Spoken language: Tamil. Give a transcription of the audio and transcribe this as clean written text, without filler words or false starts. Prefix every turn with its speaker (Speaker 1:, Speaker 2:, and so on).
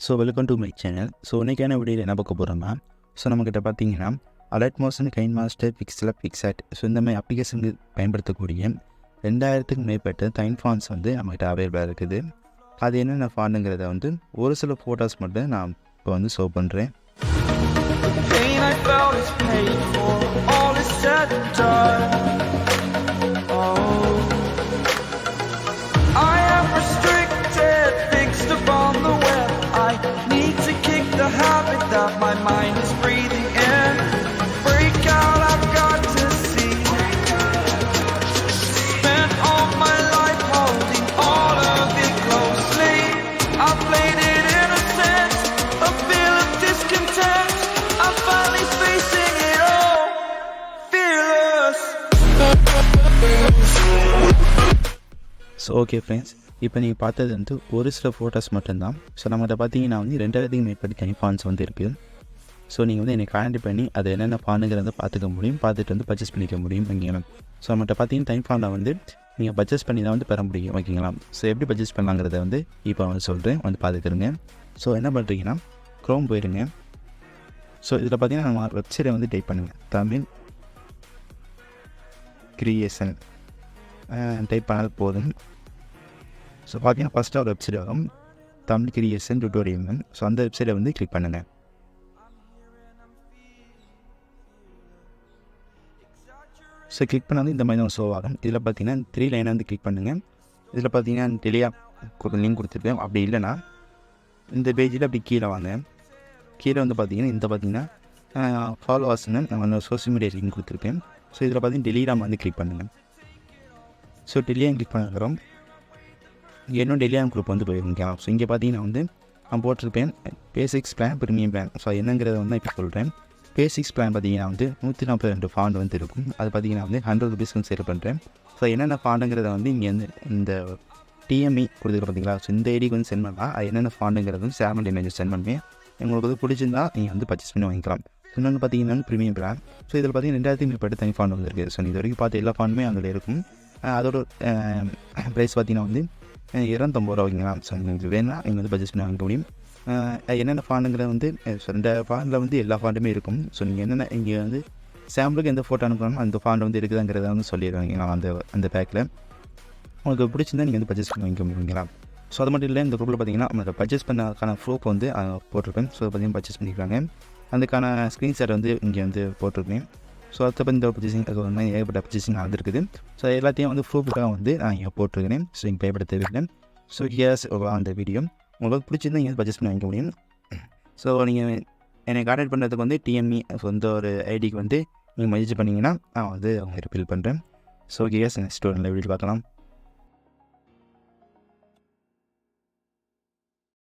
Speaker 1: So welcome to my channel. So இன்றைக்கான வீடியோவில் என்ன பார்க்க போகிறோம்னா, ஸோ நம்மக்கிட்ட பார்த்தீங்கன்னா அலர்ட் மோஷன், கைன் மாஸ்டர், பிக்சல், பிக்சாட், ஸோ இந்த மாதிரி அப்ளிகேஷனுக்கு பயன்படுத்தக்கூடிய 2000க்கும் மேற்பட்ட டைம் ஃபாண்ட்ஸ் வந்து நம்மகிட்ட அவைலபிளாக இருக்குது. அது என்னென்ன ஃபாண்டுங்கிறத வந்து ஒரு சில ஃபோட்டோஸ் மட்டும் நான் இப்போ வந்து ஷோ பண்ணுறேன்.
Speaker 2: That my mind is breathing in. Break out, I've got to see. Spent all my life holding all of it closely. I played it innocent, a feel of discontent. I'm finally facing it all, fearless.
Speaker 1: So okay friends, இப்போ நீங்கள் பார்த்தது வந்து ஒரு சில ஃபோட்டோஸ் மட்டும்தான். ஸோ நம்மகிட்ட பார்த்தீங்கன்னா வந்து 2000க்கும் மேற்பட்ட டைம் ஃபாண்ட்ஸ் வந்து இருக்குது. ஸோ நீங்கள் வந்து என்னை கான்டாக்ட் பண்ணி அது என்னென்ன ஃபாண்டுங்கிறத பார்த்துக்க முடியும், பார்த்துட்டு வந்து பர்ச்சேஸ் பண்ணிக்க முடியும் ஓகேங்களா. ஸோ நம்மகிட்ட பார்த்தீங்கன்னா டைம் ஃபாண்டை வந்து நீங்கள் பர்ச்சேஸ் பண்ணி தான் வந்து பெற முடியும் ஓகேங்களா. ஸோ எப்படி பர்ச்சேஸ் பண்ணலாங்கிறத வந்து இப்போ வந்து சொல்கிறேன், வந்து பார்த்துக்கிறேங்க. ஸோ என்ன பண்ணுறீங்கன்னா க்ரோம் போயிடுங்க. ஸோ இதில் பார்த்தீங்கன்னா நம்ம வெப்சைட்டை வந்து டைப் பண்ணுங்கள். தமிழ் கிரியேஷன் டைப் பண்ணால் போதும். ஸோ பார்த்தீங்கன்னா ஃபஸ்ட்டாக ஒரு வெப்சைட் வரும், தமிழ் கிரியேஷன் டியூட்டோரியல். ஸோ அந்த வெப்சைட்டை வந்து கிளிக் பண்ணுங்கள். ஸோ கிளிக் பண்ணாலும் இந்த மாதிரி தான் ஷோ ஆகும். இதில் பார்த்தீங்கன்னா 3 லைனை வந்து கிளிக் பண்ணுங்கள். இதில் பார்த்தீங்கன்னா டெலியாக லிங்க் கொடுத்துருப்பேன். அப்படி இல்லைனா இந்த பேஜில் அப்படி கீழே வாங்க. கீழே வந்து பார்த்தீங்கன்னா இந்த பார்த்தீங்கன்னா ஃபாலோவர்ஸ்னு நான் வந்து சோஷியல் மீடியா லிங்க் கொடுத்துருப்பேன். ஸோ இதில் பார்த்தீங்கன்னா டெலிகிராம் வந்து கிளிக் பண்ணுங்கள். ஸோ டெலிகிராம் கிளிக் பண்ணுறோம். இன்னும் டெலிகிராம் குரூப் வந்து போயிருக்கேன். ஸோ இங்கே பார்த்தீங்கன்னா வந்து நான் போட்டிருப்பேன் basics plan, premium plan. So என்னங்கிறத வந்து இப்போ சொல்கிறேன். பேசிக்ஸ் பிளான் பார்த்தீங்கன்னா வந்து 142 ஃபாண்ட் வந்து இருக்கும். அது பார்த்தீங்கன்னா வந்து 100 ருபீஸ்க்கு சேல் பண்ணுறேன். ஸோ என்னென்ன ஃபாண்டுங்கிறத வந்து இங்கே வந்து இந்த டிஎம்இ கொடுத்துருக்க பார்த்தீங்களா. ஸோ இந்த ஐடிக்கு வந்து சென்ட் பண்ணலாம். அது என்னென்ன ஃபாண்டுங்கிறது வந்து சேமல் இமேஜஸ் சென்ட் பண்ணுவேன். உங்களுக்கு வந்து பிடிச்சிருந்தா நீங்கள் வந்து பர்ச்சேஸ் பண்ணி வாங்கிக்கலாம். இன்னொன்று பார்த்தீங்கன்னா ப்ரீமியம் பிளான். ஸோ இதில் பார்த்தீங்கன்னா 2000க்கும் மேற்பட்ட தனி ஃபாண்ட் வந்து இருக்குது. ஸோ இது வரைக்கும் பார்த்து எல்லா ஃபாண்டுமே அதில் இருக்கும். அதோட ப்ரைஸ் பார்த்தீங்கன்னா வந்து 250 ரூபா ஓகேங்களா. ஸோ உங்களுக்கு வேணும்னா நீங்கள் வந்து பட்ஜெட் பண்ணி வாங்க முடியும். என்னென்ன ஃபாண்டுங்கிறது வந்து இந்த ஃபாண்டில் வந்து எல்லா ஃபாண்டுமே இருக்கும். ஸோ நீங்கள் என்னென்ன இங்கே வந்து சாம்பிளுக்கு எந்த ஃபோட்டோ அனுப்பணும் அந்த ஃபாண்ட் வந்து இருக்குதுங்கிறத வந்து சொல்லிடுவாங்க அந்த பேக்கில். உங்களுக்கு பிடிச்சிருந்தா நீங்கள் வந்து பர்ச்சேஸ் பண்ணி வாங்கிக்க முடியுங்களா. ஸோ அது மட்டும் இல்லை, இந்த குரூப்பில் பார்த்தீங்கன்னா நம்ம பர்ச்சேஸ் பண்ணதுக்கான ப்ரூஃப் வந்து போட்டிருப்பேன். ஸோ பார்த்தீங்கன்னா பர்ச்சேஸ் பண்ணிக்கிறாங்க. அதுக்கான ஸ்க்ரீன்ஷாட் வந்து இங்கே வந்து போட்டிருப்பேன். ஸோ அதை பற்றி இந்த பர்ச்சேசிங் அது ஒரு மாதிரி ஏகப்பட்ட பர்ச்சேசிங் நடந்துருக்குது. ஸோ எல்லாத்தையும் வந்து ப்ரூஃபுக்காக வந்து நான் இங்கே போட்டிருக்கிறேன். ஸோ இங்கே பயப்பட தேவையில்லை. ஸோ ஹியர்ஸ் அந்த வீடியோ உங்களுக்கு பிடிச்சிருந்தா நீங்கள் பர்ச்சேஸ் பண்ணி வாங்கிக்க முடியும். ஸோ நீங்கள் என்னை கான்டாக்ட் பண்ணுறதுக்கு வந்து டிஎம்இ சொந்த ஒரு ஐடிக்கு வந்து நீங்கள் மெசேஜ் பண்ணிங்கன்னா நான் வந்து அவங்க ரிப்பீல் பண்ணுறேன். ஸோ ஹியர்ஸ் நெக்ஸ்ட் ஒரு நல்ல வீடியோ பார்க்கலாம்.